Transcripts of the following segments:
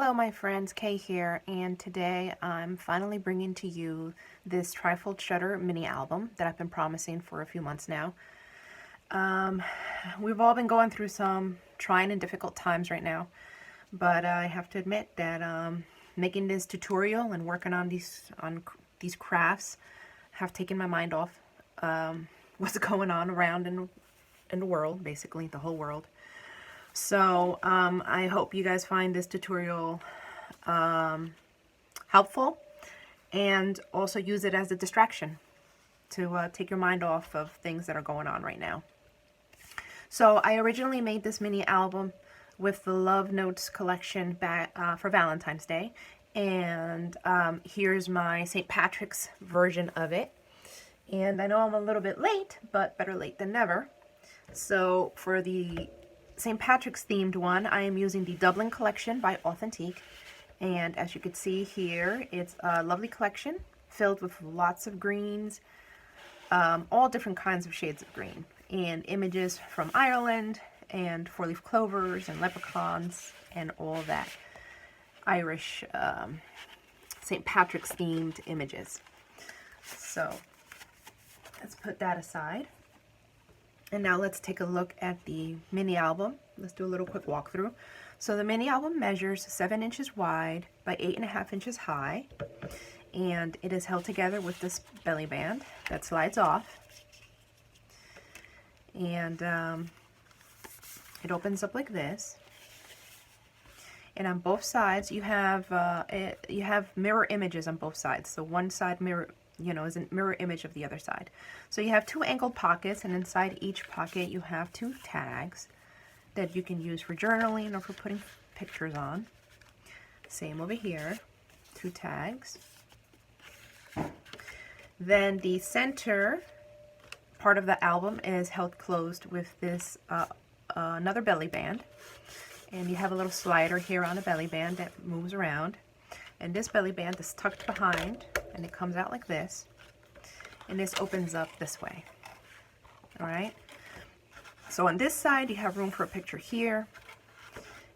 Hello my friends, Kay here, and today I'm finally bringing to you this trifold shutter mini album that I've been promising for a few months now. We've all been going through some trying and difficult times right now, but I have to admit that making this tutorial and working on these crafts have taken my mind off what's going on around in the world, basically the whole world. So I hope you guys find this tutorial helpful and also use it as a distraction to take your mind off of things that are going on right now. So I originally made this mini album with the Love Notes collection for Valentine's Day, and here's my St. Patrick's version of it. And I know I'm a little bit late, but better late than never. So for the St. Patrick's themed one, I am using the Dublin collection by Authentique, and as you can see here, it's a lovely collection filled with lots of greens, all different kinds of shades of green, and images from Ireland and four-leaf clovers and leprechauns and all that Irish St. Patrick's themed images. So let's put that aside. And now let's take a look at the mini album. Let's do a little quick walkthrough. So the mini album measures 7 inches wide by 8.5 inches high. And it is held together with this belly band that slides off. And it opens up like this. And on both sides you have mirror images on both sides. So one side mirror, is a mirror image of the other side. So you have 2 angled pockets, and inside each pocket you have 2 tags that you can use for journaling or for putting pictures on. Same over here, 2 tags. Then the center part of the album is held closed with this another belly band, and you have a little slider here on the belly band that moves around. And this belly band is tucked behind, and it comes out like this, and this opens up this way. All right, so on this side you have room for a picture here,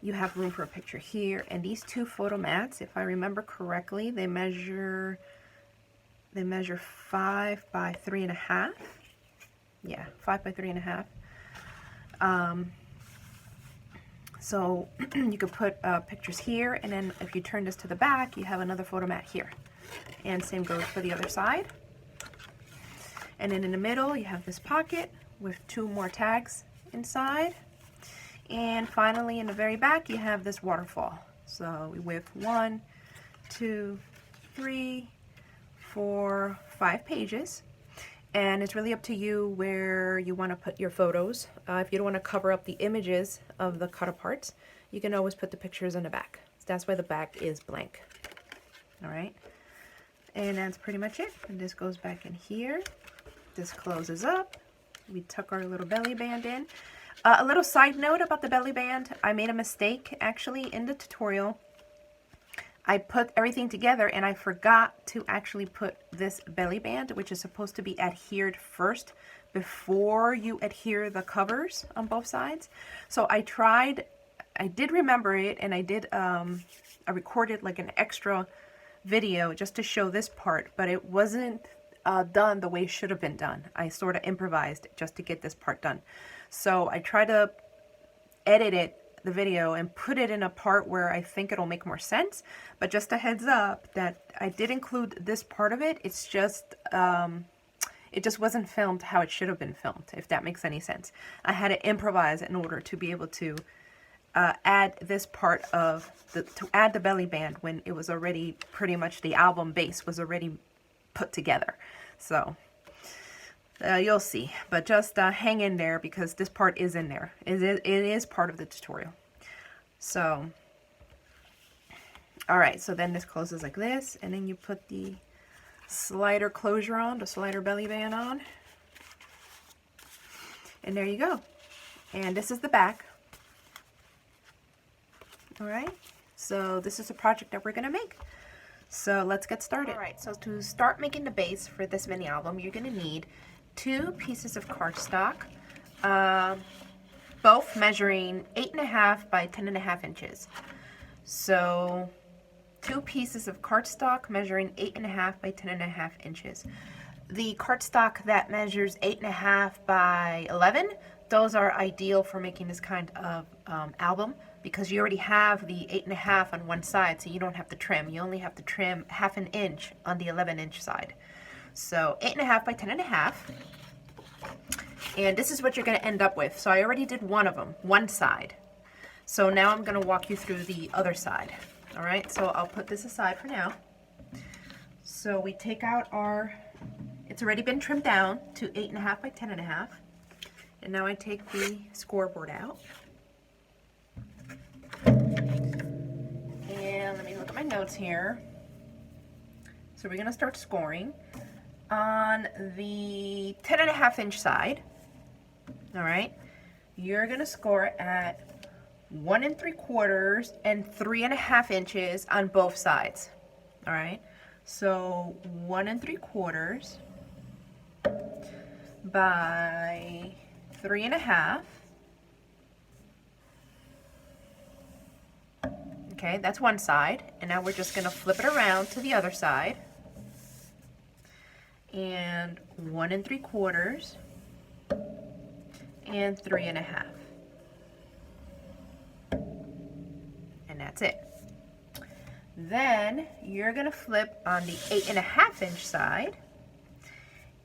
you have room for a picture here, and these 2 photo mats, if I remember correctly, they measure 5 by 3.5. Yeah, 5 by 3.5. So you could put pictures here, and then if you turn this to the back, you have another photo mat here. And same goes for the other side. And then in the middle, you have this pocket with 2 more tags inside. And finally, in the very back, you have this waterfall. So with 1, 2, 3, 4, 5 pages. And it's really up to you where you want to put your photos. If you don't want to cover up the images of the cut aparts, you can always put the pictures in the back. That's why the back is blank. All right, and that's pretty much it. And this goes back in here. This closes up. We tuck our little belly band in. A little side note about the belly band. I made a mistake actually in the tutorial. I put everything together and I forgot to actually put this belly band, which is supposed to be adhered first before you adhere the covers on both sides. So I did remember it, and I recorded like an extra video just to show this part, but it wasn't done the way it should have been done. I sort of improvised just to get this part done. So I try to edit the video and put it in a part where I think it'll make more sense, but just a heads up that I did include this part of it. It's just it just wasn't filmed how it should have been filmed, if that makes any sense. I had to improvise in order to be able to add this part of to add the belly band when it was already pretty much the album base was already put together. So you'll see, but just hang in there because this part is in there. It is part of the tutorial. So, all right, so then this closes like this, and then you put the slider closure on, the slider belly band on, and there you go. And this is the back. All right, so this is a project that we're gonna make. So let's get started. All right, so to start making the base for this mini album, you're gonna need 2 pieces of cardstock, both measuring 8.5 by 10.5 inches. So 2 pieces of cardstock measuring 8.5 by 10.5 inches. The cardstock that measures 8.5 by 11, those are ideal for making this kind of album, because you already have the 8.5 on one side, so you don't have to trim. You only have to trim 1/2 inch on the 11-inch side. So 8.5 by 10.5. And this is what you're going to end up with. So I already did one of them, one side. So now I'm going to walk you through the other side. All right, so I'll put this aside for now. So we take out our, it's already been trimmed down to 8.5 by 10.5. And now I take the scoreboard out. And let me look at my notes here. So we're going to start scoring on the 10.5 inch side. All right, you're going to score at 1 3/4 and 3.5 inches on both sides. All right, so 1 3/4 by 3.5. Okay, that's one side, and now we're just going to flip it around to the other side. And 1 3/4 and 3.5. And that's it. Then you're going to flip on the 8.5 inch side.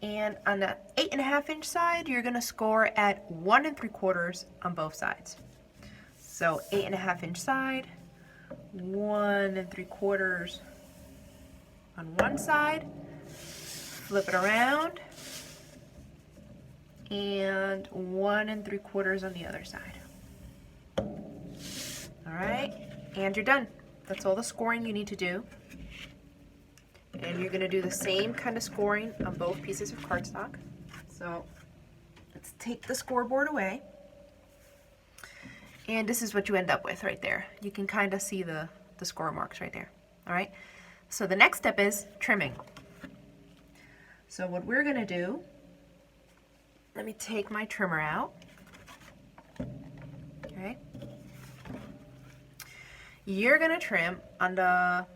And on the 8.5 inch side, you're going to score at 1 3/4 on both sides. So 8.5 inch side, 1 3/4 on one side, flip it around, and 1 3/4 on the other side. All right, and you're done. That's all the scoring you need to do. And you're going to do the same kind of scoring on both pieces of cardstock. So let's take the scoreboard away. And this is what you end up with right there. You can kind of see the score marks right there. All right, so the next step is trimming. So what we're going to do, let me take my trimmer out. Okay. You're going to trim on the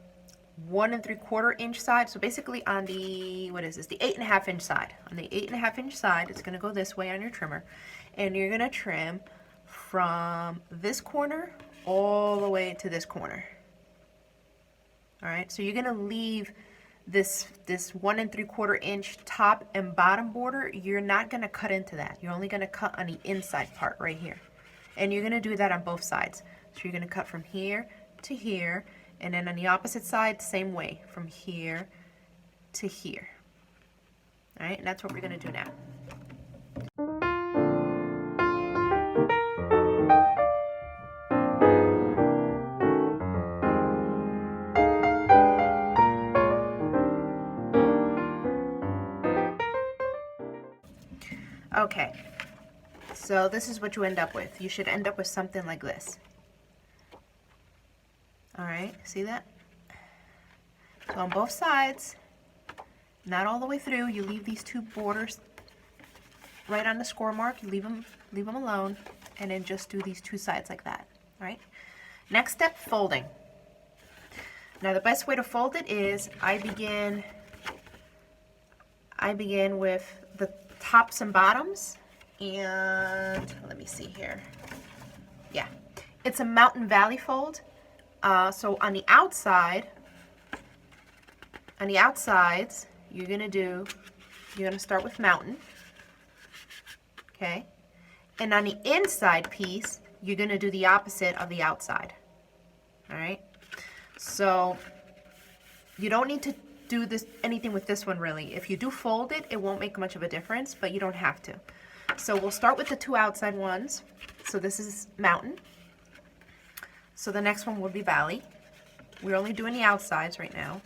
1 3/4 inch side. So basically on the, what is this, the 8.5 inch side. On the 8.5 inch side, it's going to go this way on your trimmer. And you're going to trim from this corner all the way to this corner. All right, so you're going to leave this 1 3/4 inch top and bottom border. You're not going to cut into that. You're only going to cut on the inside part right here. And you're going to do that on both sides. So you're going to cut from here to here, and then on the opposite side, same way, from here to here. All right, and that's what we're going to do now. Okay, so this is what you end up with. You should end up with something like this. All right, see that? So on both sides, not all the way through, you leave these two borders right on the score mark. You leave them alone, and then just do these two sides like that. All right. Next step, folding. Now the best way to fold it is I begin with the tops and bottoms, and let me see here. Yeah, it's a mountain valley fold. So on the outsides, you're gonna start with mountain, okay? And on the inside piece, you're gonna do the opposite of the outside, all right? So you don't need to do anything with this one really. If you do fold it, it won't make much of a difference, but you don't have to. So we'll start with the two outside ones. So this is mountain. So the next one will be valley. We're only doing the outsides right now.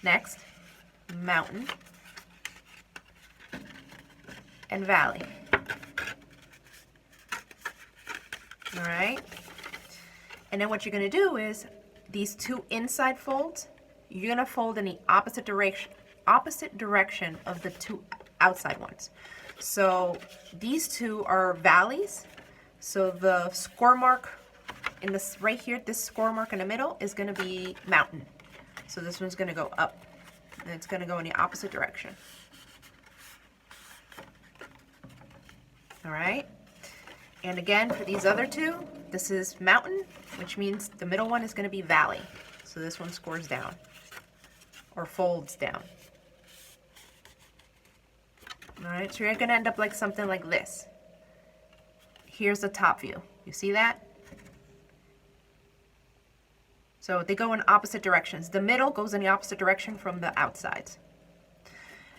Next, mountain and valley. All right. And then what you're going to do is these two inside folds, you're going to fold in the opposite direction of the two outside ones. So these two are valleys. So the score mark in this right here, this score mark in the middle is going to be mountain. So this one's going to go up, and it's going to go in the opposite direction. All right. And again, for these other two, this is mountain, which means the middle one is going to be valley. So this one scores down or folds down. All right, so you're going to end up like something like this. Here's the top view. You see that? So they go in opposite directions. The middle goes in the opposite direction from the outsides.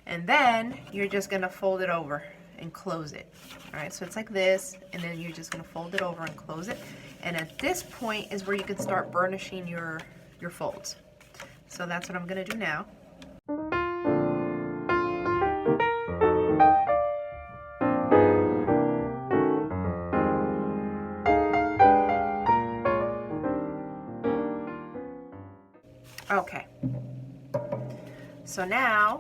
And then you're just going to fold it over and close it. All right, so it's like this, and then you're just going to fold it over and close it. And at this point is where you can start burnishing your folds. So that's what I'm going to do now. Okay, so now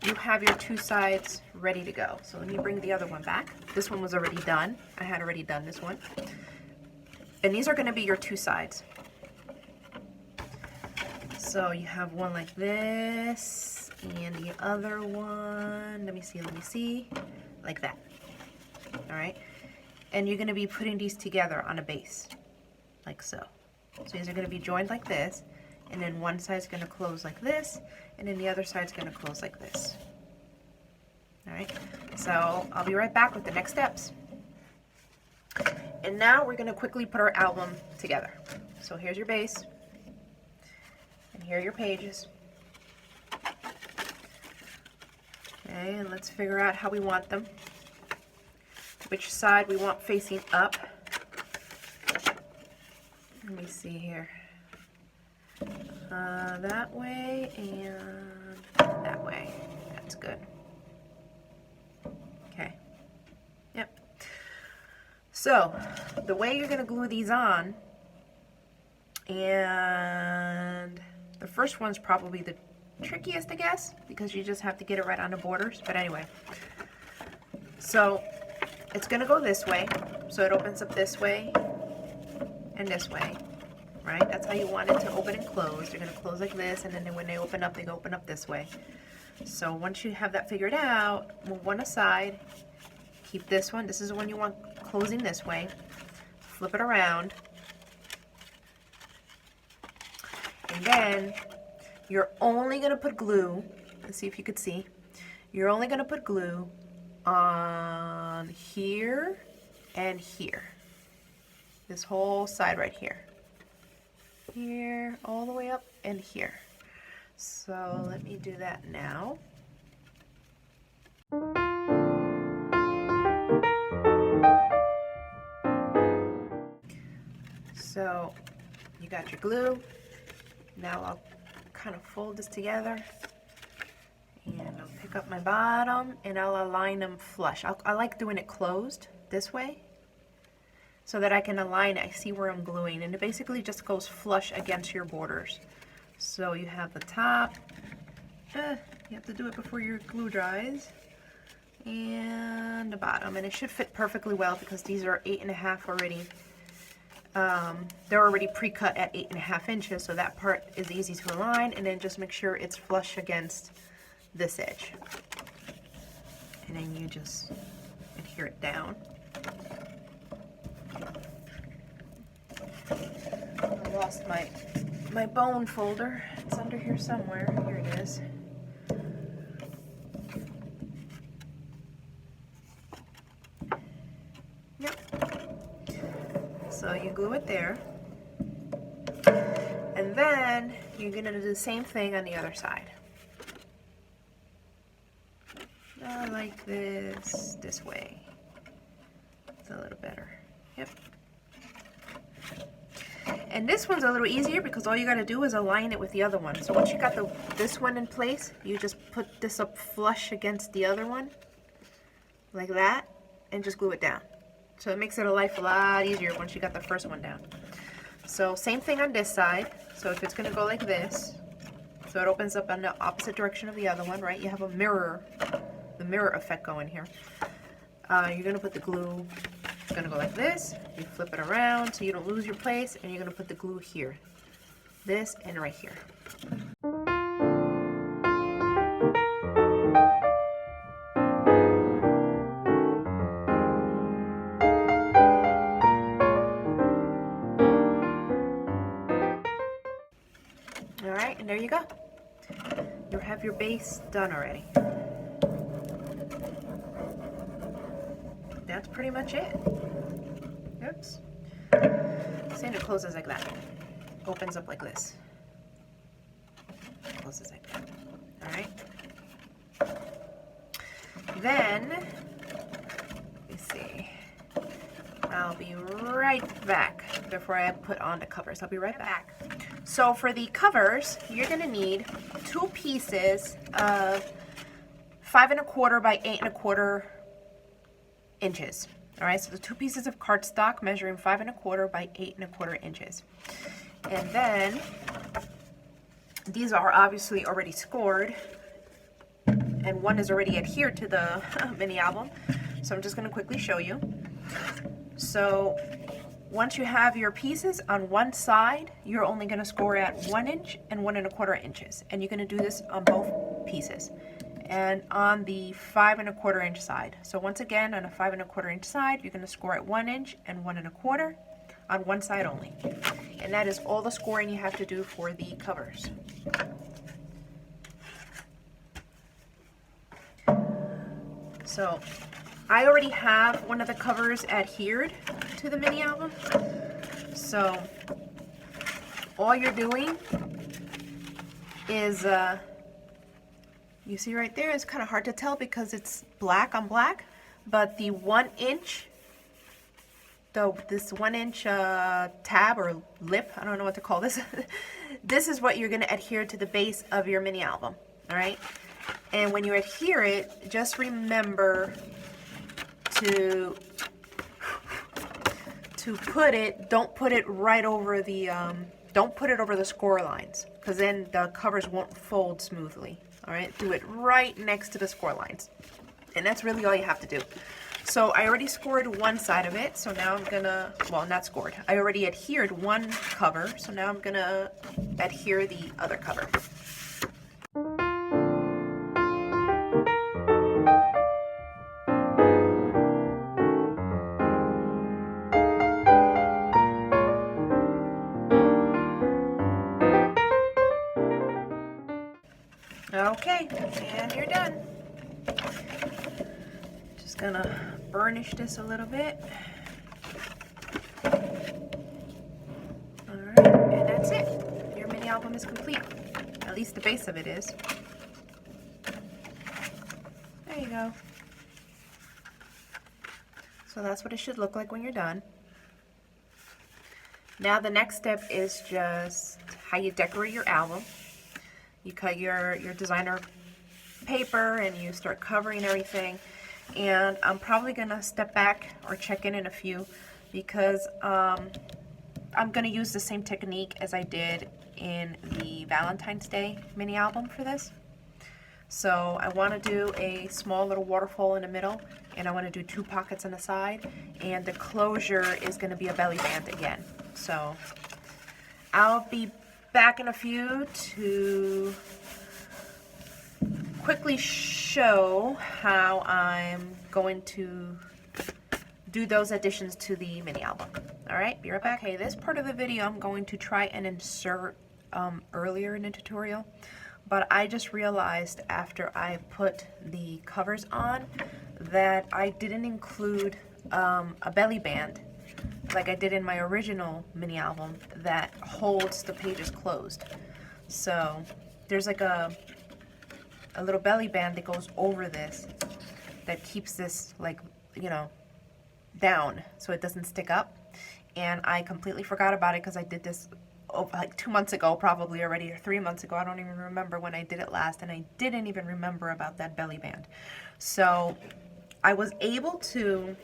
you have your two sides ready to go. So let me bring the other one back. This one was already done. I had already done this one. And these are going to be your two sides. So you have one like this, and the other one, let me see, like that. All right, and you're going to be putting these together on a base, like so. So these are going to be joined like this, and then one side's going to close like this, and then the other side's going to close like this. All right, so I'll be right back with the next steps. And now we're going to quickly put our album together. So here's your base, and here are your pages. Okay, and let's figure out how we want them. Which side we want facing up. Let me see here. That way and that way. That's good. Okay. Yep. So, the way you're going to glue these on, and the first one's probably the trickiest, I guess, because you just have to get it right on the borders. But anyway, so it's going to go this way, so it opens up this way and this way, right? That's how you want it to open and close. They're going to close like this, and then when they open up this way. So once you have that figured out, move one aside, keep this one. This is the one you want closing this way. Flip it around. And then you're only going to put glue. Let's see if you could see. You're only going to put glue on here and here. This whole side right here. Here, all the way up, and here. So let me do that now. So you got your glue. Now I'll kind of fold this together, and I'll pick up my bottom and I'll align them flush. I like doing it closed this way so that I can align it. I see where I'm gluing, and it basically just goes flush against your borders. So you have the top, you have to do it before your glue dries, and the bottom, and it should fit perfectly well because these are 8.5 already. They're already pre-cut at 8.5 inches, so that part is easy to align, and then just make sure it's flush against this edge. And then you just adhere it down. I lost my bone folder. It's under here somewhere. Here it is. So you glue it there, and then you're going to do the same thing on the other side. Like this way. It's a little better. Yep. And this one's a little easier because all you got to do is align it with the other one. So once you got this one in place, you just put this up flush against the other one, like that, and just glue it down. So it makes it life a lot easier once you got the first one down. So same thing on this side. So if it's going to go like this, so it opens up on the opposite direction of the other one, right? You have a mirror, the mirror effect going here. You're going to put the glue gonna go like this, you flip it around so you don't lose your place, and you're gonna put the glue here. This and right here. All right, and there you go. You have your base done already. That's pretty much it. Oops. And it closes like that. Opens up like this. Closes like that. All right. Then, let me see. I'll be right back before I put on the covers. I'll be right back. So for the covers, you're gonna need 2 pieces of 5 1/4 by 8 1/4 inches. All right, so the 2 pieces of cardstock measuring 5 1/4 by 8 1/4 inches. And then these are obviously already scored, and one is already adhered to the mini album. So I'm just gonna quickly show you. So once you have your pieces on one side, you're only gonna score at 1 inch and 1 1/4 inches. And you're gonna do this on both pieces. And on the 5 1/4 inch side. So once again, on a 5 1/4 inch side, you're gonna score at 1 inch and 1 1/4 on one side only. And that is all the scoring you have to do for the covers. So I already have one of the covers adhered to the mini album. So all you're doing is, you see right there, it's kind of hard to tell because it's black on black, but the 1 inch, this 1 inch tab or lip, I don't know what to call this, this is what you're going to adhere to the base of your mini album, all right? And when you adhere it, just remember to put it, don't put it right over the, don't put it over the score lines, because then the covers won't fold smoothly. All right, do it right next to the score lines. And that's really all you have to do. So I already scored one side of it, so now I'm gonna, well, not scored. I already adhered one cover, so now I'm gonna adhere the other cover. Okay, and you're done. Just gonna burnish this a little bit. Alright, and that's it. Your mini album is complete. At least the base of it is. There you go. So that's what it should look like when you're done. Now the next step is just how you decorate your album. You cut your designer paper and you start covering everything. And I'm probably gonna step back or check in a few because I'm gonna use the same technique as I did in the Valentine's Day mini album for this. So I want to do a small little waterfall in the middle, and I want to do 2 pockets on the side, and the closure is going to be a belly band again. So I'll be back in a few to quickly show how I'm going to do those additions to the mini album. Alright, be right back. Okay, this part of the video I'm going to try and insert earlier in the tutorial, but I just realized after I put the covers on that I didn't include a belly band like I did in my original mini album that holds the pages closed. So there's like a little belly band that goes over this that keeps this, like, you know, down so it doesn't stick up. And I completely forgot about it because I did this like 2 months ago probably already, or 3 months ago. I don't even remember when I did it last, and I didn't even remember about that belly band. So I was able to,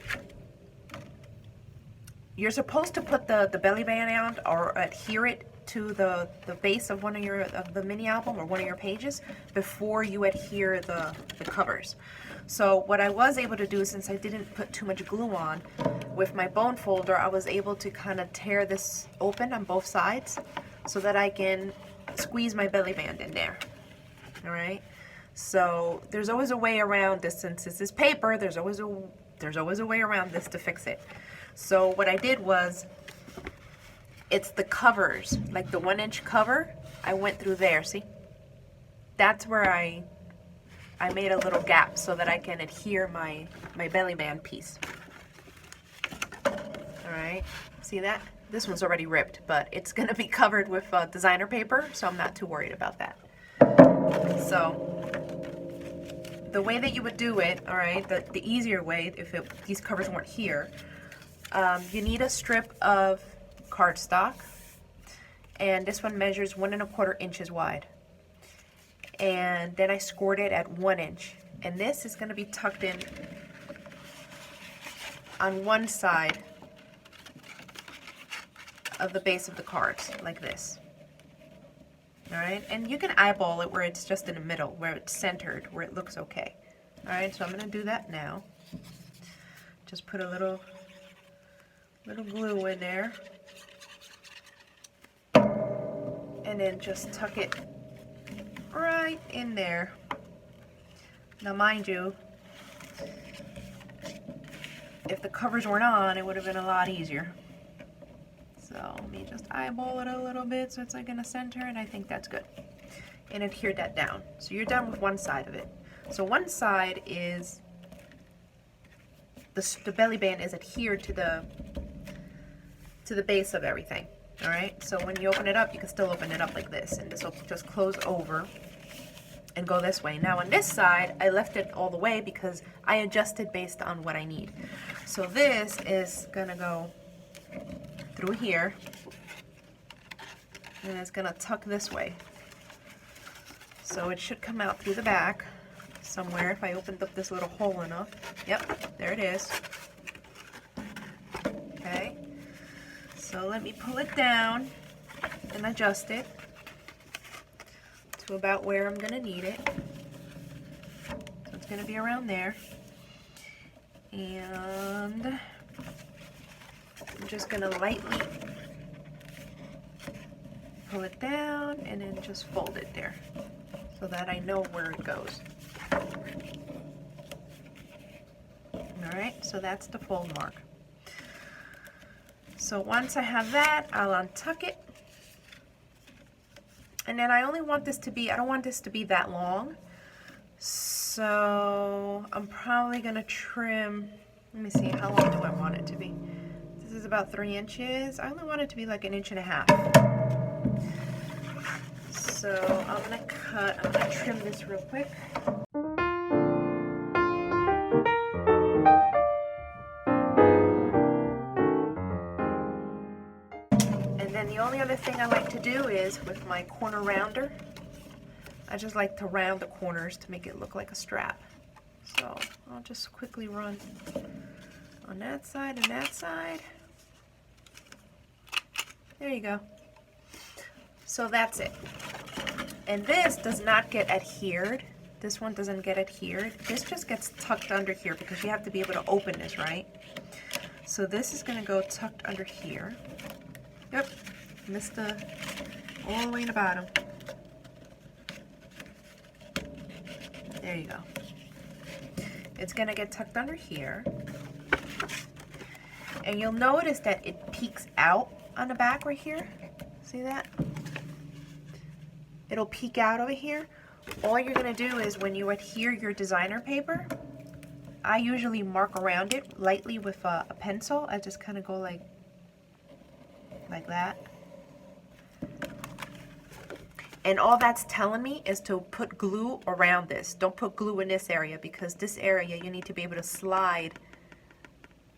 you're supposed to put the belly band on or adhere it to the base of the mini album or one of your pages before you adhere the covers. So what I was able to do, since I didn't put too much glue on, with my bone folder, I was able to kind of tear this open on both sides so that I can squeeze my belly band in there. All right. So there's always a way around this. Since this is paper, there's always a way around this to fix it. So what I did was, it's the covers, like the 1-inch cover, I went through there, see? That's where I made a little gap so that I can adhere my belly band piece. All right, see that? This one's already ripped, but it's gonna be covered with designer paper, so I'm not too worried about that. So the way that you would do it, all right, the easier way, if these covers weren't here, you need a strip of cardstock, and this one measures 1 1/4 inches wide. And then I scored it at 1 inch, and this is going to be tucked in on one side of the base of the cards, like this. All right, and you can eyeball it where it's just in the middle, where it's centered, where it looks okay. All right, so I'm going to do that now. Just put a little glue in there, and then just tuck it right in there. Now mind you, if the covers weren't on, it would have been a lot easier. So let me just eyeball it a little bit so it's like in the center, and I think that's good. And adhere that down. So you're done with one side of it. So one side is, the belly band is adhered to the base of everything. All right, so when you open it up, you can still open it up like this, and this will just close over and go this way. Now on this side, I left it all the way because I adjusted based on what I need. So this is gonna go through here, and it's gonna tuck this way. So it should come out through the back somewhere if I opened up this little hole enough. Yep, there it is. Okay. So let me pull it down and adjust it to about where I'm going to need it. So it's going to be around there. And I'm just going to lightly pull it down and then just fold it there so that I know where it goes. Alright, so that's the fold mark. So once I have that, I'll untuck it. And then I only want this to be, I don't want this to be that long. So I'm probably going to trim, let me see, how long do I want it to be? This is about 3 inches. I only want it to be like 1.5 inches. So I'm going to trim this real quick. The only other thing I like to do is with my corner rounder, I just like to round the corners to make it look like a strap. So I'll just quickly run on that side and that side. There you go. So that's it. And this does not get adhered. This one doesn't get adhered. This just gets tucked under here because you have to be able to open this, right? So this is going to go tucked under here. Yep. Missed the all the way in the bottom. There you go. It's gonna get tucked under here, and you'll notice that it peeks out on the back right here. See that? It'll peek out over here. All you're gonna do is when you adhere your designer paper, I usually mark around it lightly with a pencil. I just kind of go like that. And all that's telling me is to put glue around this. Don't put glue in this area because this area you need to be able to slide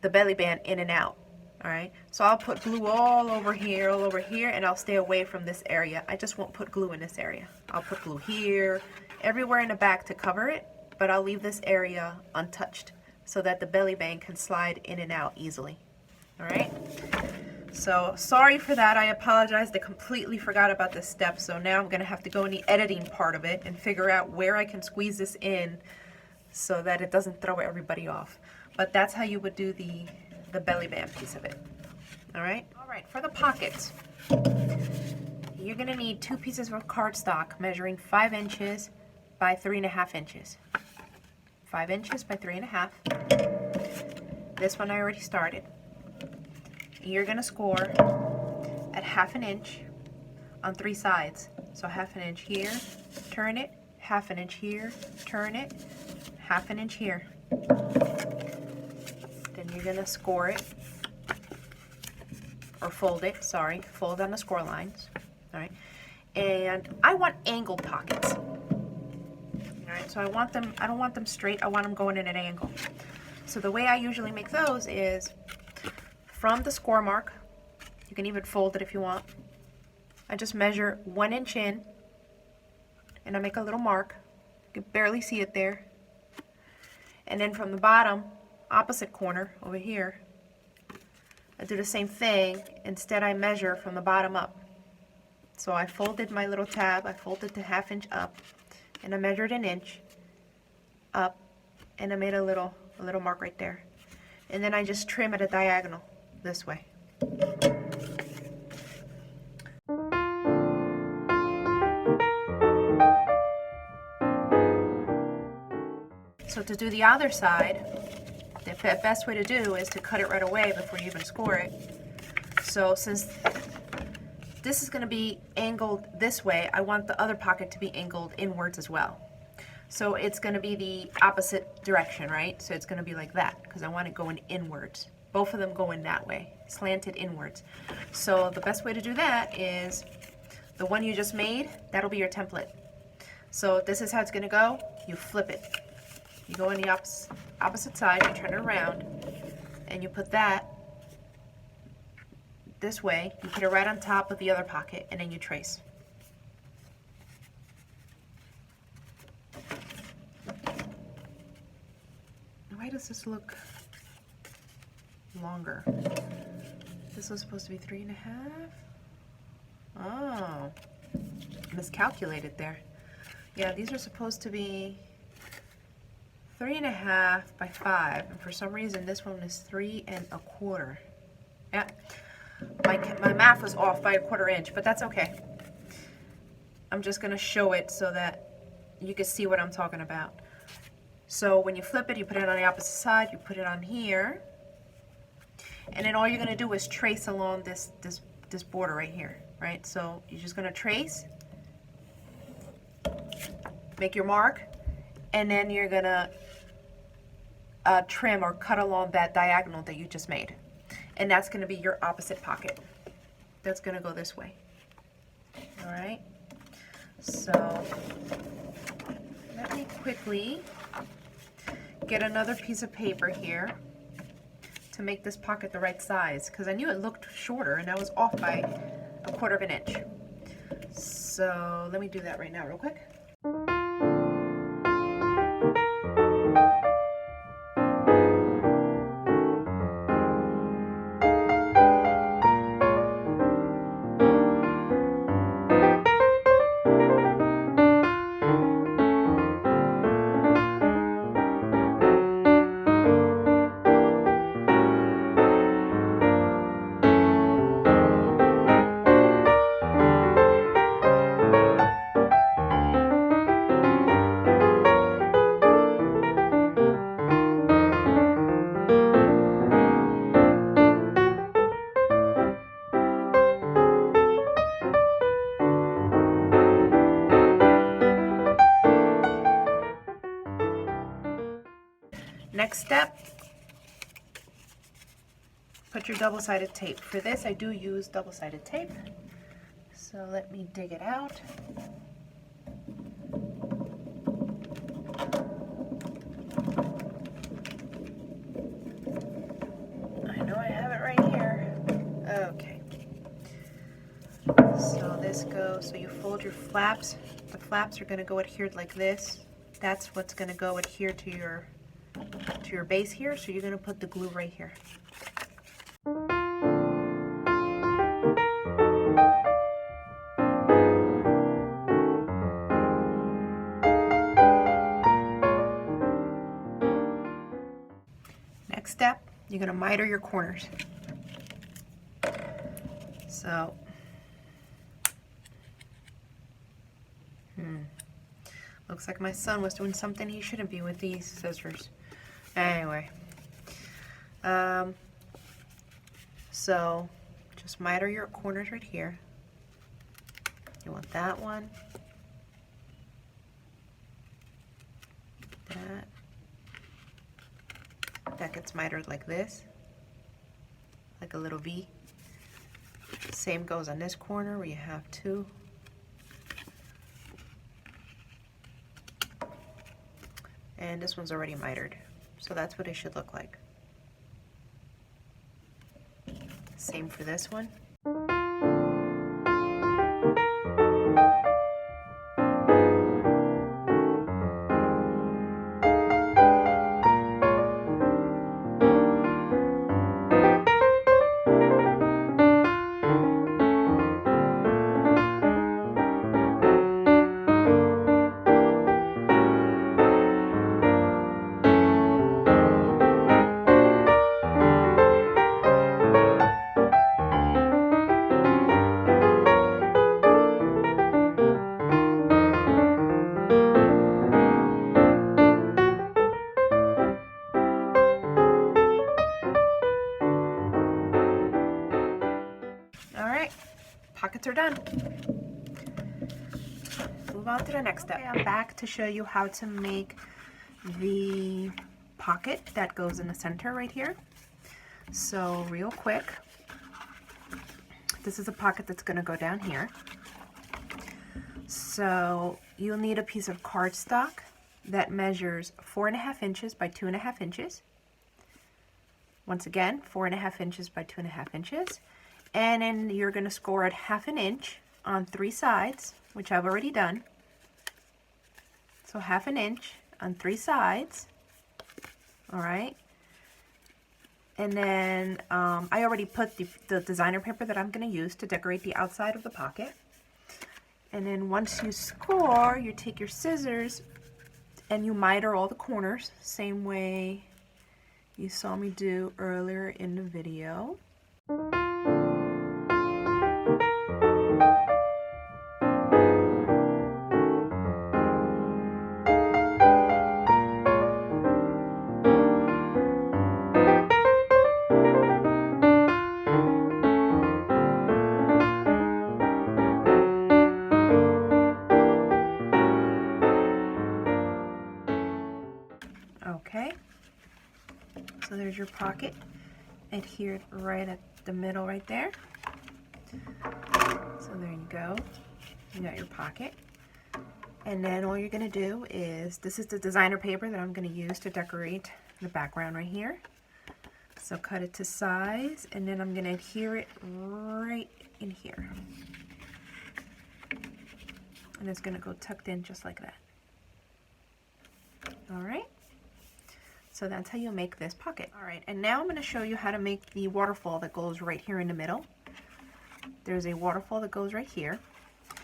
the belly band in and out. All right, so I'll put glue all over here, and I'll stay away from this area. I just won't put glue in this area. I'll put glue here, everywhere in the back to cover it, but I'll leave this area untouched so that the belly band can slide in and out easily. All right. So sorry for that. I apologize. I completely forgot about this step. So now I'm going to have to go in the editing part of it and figure out where I can squeeze this in so that it doesn't throw everybody off. But that's how you would do the belly band piece of it. All right, for the pockets, you're gonna need 2 pieces of cardstock measuring 5 inches by 3.5 inches. 5 inches by 3.5. This one I already started. You're gonna score at 1/2 inch on 3 sides. So 1/2 inch here, turn it, 1/2 inch here, turn it, 1/2 inch here. Then you're gonna score it, or fold it, sorry, fold on the score lines. All right, and I want angled pockets. All right, so I don't want them straight, I want them going in an angle. So the way I usually make those is from the score mark, you can even fold it if you want. I just measure 1 inch in, and I make a little mark. You can barely see it there. And then from the bottom, opposite corner over here, I do the same thing. Instead, I measure from the bottom up. So I folded my little tab, I folded to 1/2 inch up, and I measured 1 inch up, and I made a little mark right there. And then I just trim at a diagonal this way. So to do the other side, the best way to do is to cut it right away before you even score it. So since this is going to be angled this way, I want the other pocket to be angled inwards as well. So it's going to be the opposite direction, right? So it's going to be like that, because I want it going inwards. Both of them going that way, slanted inwards. So the best way to do that is the one you just made, that'll be your template. So this is how it's going to go. You flip it. You go on the opposite side, you turn it around, and you put that this way. You put it right on top of the other pocket, and then you trace. Why does this look longer? This was supposed to be 3.5. Oh, miscalculated there. Yeah, these are supposed to be 3.5 by 5, and for some reason this one is 3.25. Yeah, my math was off by 1/4 inch, but that's okay. I'm just gonna show it so that you can see what I'm talking about. So when you flip it, you put it on the opposite side, you put it on here, and then all you're gonna do is trace along this border right here, right? So you're just gonna trace, make your mark, and then you're gonna trim or cut along that diagonal that you just made. And that's gonna be your opposite pocket. That's gonna go this way. All right, so let me quickly get another piece of paper here to make this pocket the right size, because I knew it looked shorter and I was off by 1/4 inch. So let me do that right now real quick. Next step, put your double-sided tape. For this, I do use double-sided tape. So let me dig it out. I know I have it right here. Okay. So this goes, so you fold your flaps. The flaps are going to go adhered like this. That's what's going to go adhere to your base here, so you're going to put the glue right here. you're gonna miter your corners. So, looks like my son was doing something he shouldn't be with these scissors. Anyway, so just miter your corners right here. You want that one, that gets mitered like this, like a little V. Same goes on this corner where you have two. And this one's already mitered, so that's what it should look like. Same for this one. Pockets are done. Move on to the next step. Okay, I'm back to show you how to make the pocket that goes in the center right here. So real quick, this is a pocket that's going to go down here. So you'll need a piece of cardstock that measures 4.5 inches by 2.5 inches. Once again, 4.5 inches by 2.5 inches. And then you're going to score it 1/2 inch on 3 sides, which I've already done. So 1/2 inch on 3 sides. All right. And then I already put the designer paper that I'm going to use to decorate the outside of the pocket. And then once you score, you take your scissors and you miter all the corners, same way you saw me do earlier in the video. Okay, so there's your pocket adhered right at the middle right there. So there you go, you got your pocket. And then all you're going to do is, this is the designer paper that I'm going to use to decorate the background right here. So cut it to size, and then I'm going to adhere it right in here. And it's going to go tucked in just like that. All right. So that's how you make this pocket. All right, and now I'm going to show you how to make the waterfall that goes right here in the middle. There's a waterfall that goes right here.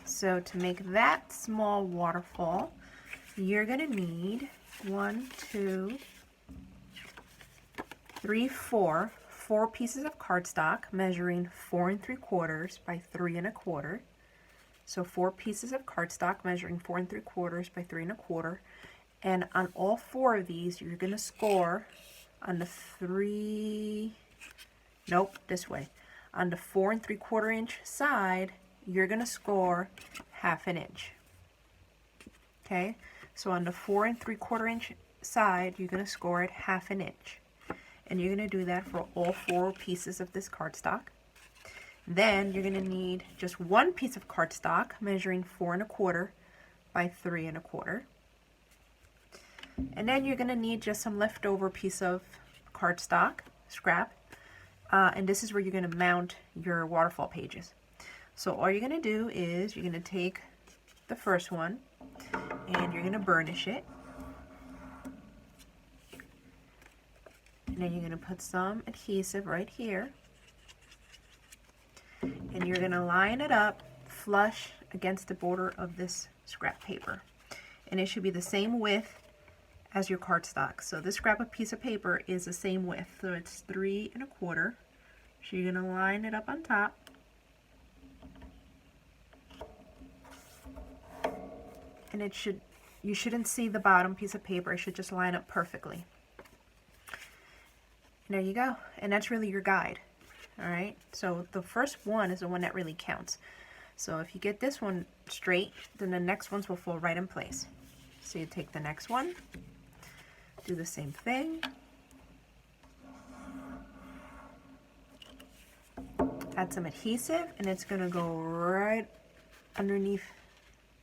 So to make that small waterfall, you're going to need 1, 2, 3, 4 pieces of cardstock measuring 4 3/4 by 3 1/4. So 4 pieces of cardstock measuring 4 3/4 by 3 1/4. And on all 4 of these, you're going to score on the 4 3/4 inch side, you're going to score 1/2 inch. Okay, so on the 4 3/4 inch side, you're going to score it 1/2 inch. And you're going to do that for all 4 pieces of this cardstock. Then you're going to need just 1 piece of cardstock measuring 4 1/4 by 3 1/4. And then you're going to need just some leftover piece of cardstock, scrap, and this is where you're going to mount your waterfall pages. So all you're going to do is you're going to take the first one and you're going to burnish it. And then you're going to put some adhesive right here. And you're going to line it up flush against the border of this scrap paper. And it should be the same width as your cardstock. So this scrap of piece of paper is the same width, so it's 3 1/4. So you're gonna line it up on top. And you shouldn't see the bottom piece of paper. It should just line up perfectly. And there you go. And that's really your guide. All right. So the first one is the one that really counts. So if you get this one straight, then the next ones will fall right in place. So you take the next one, do the same thing. Add some adhesive, and it's going to go right underneath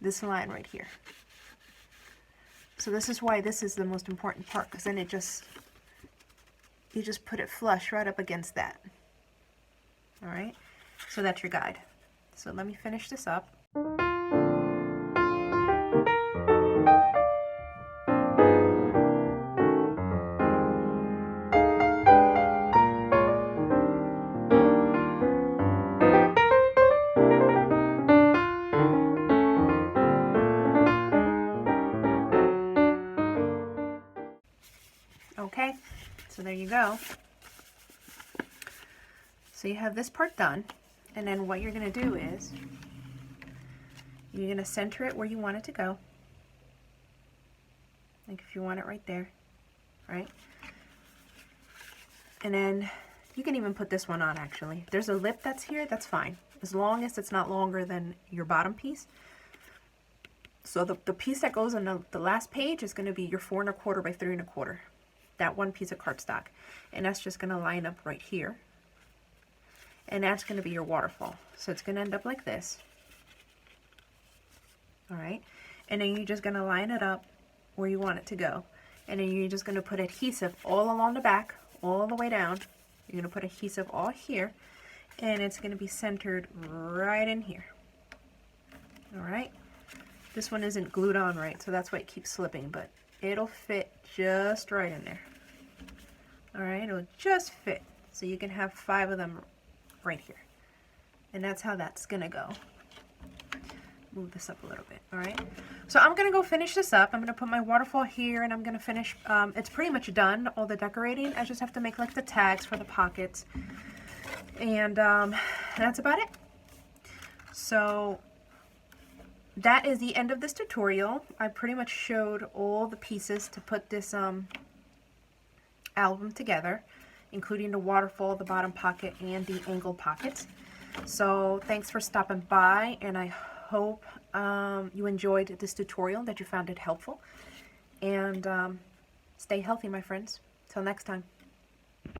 this line right here. So this is why this is the most important part, because then you just put it flush right up against that. All right, so that's your guide. So let me finish this up. Okay, so there you go. So you have this part done, and then what you're going to do is you're going to center it where you want it to go. Like if you want it right there, right? And then you can even put this one on actually. There's a lip that's here, that's fine. As long as it's not longer than your bottom piece. So the piece that goes on the last page is going to be your 4 1/4 by 3 1/4. That one piece of cardstock. And that's just going to line up right here. And that's going to be your waterfall. So it's going to end up like this. All right. And then you're just going to line it up where you want it to go. And then you're just going to put adhesive all along the back, all the way down. You're going to put adhesive all here. And it's going to be centered right in here. All right. This one isn't glued on right, so that's why it keeps slipping, but it'll fit just right in there. All right, it'll just fit. So you can have 5 of them right here. And that's how that's gonna go. Move this up a little bit, all right? So I'm gonna go finish this up. I'm gonna put my waterfall here, and I'm gonna finish, it's pretty much done, all the decorating. I just have to make like the tags for the pockets. And that's about it. So that is the end of this tutorial. I pretty much showed all the pieces to put this album together, including the waterfall, the bottom pocket, and the angle pockets. So thanks for stopping by, and I hope you enjoyed this tutorial, that you found it helpful. And stay healthy, my friends. Till next time.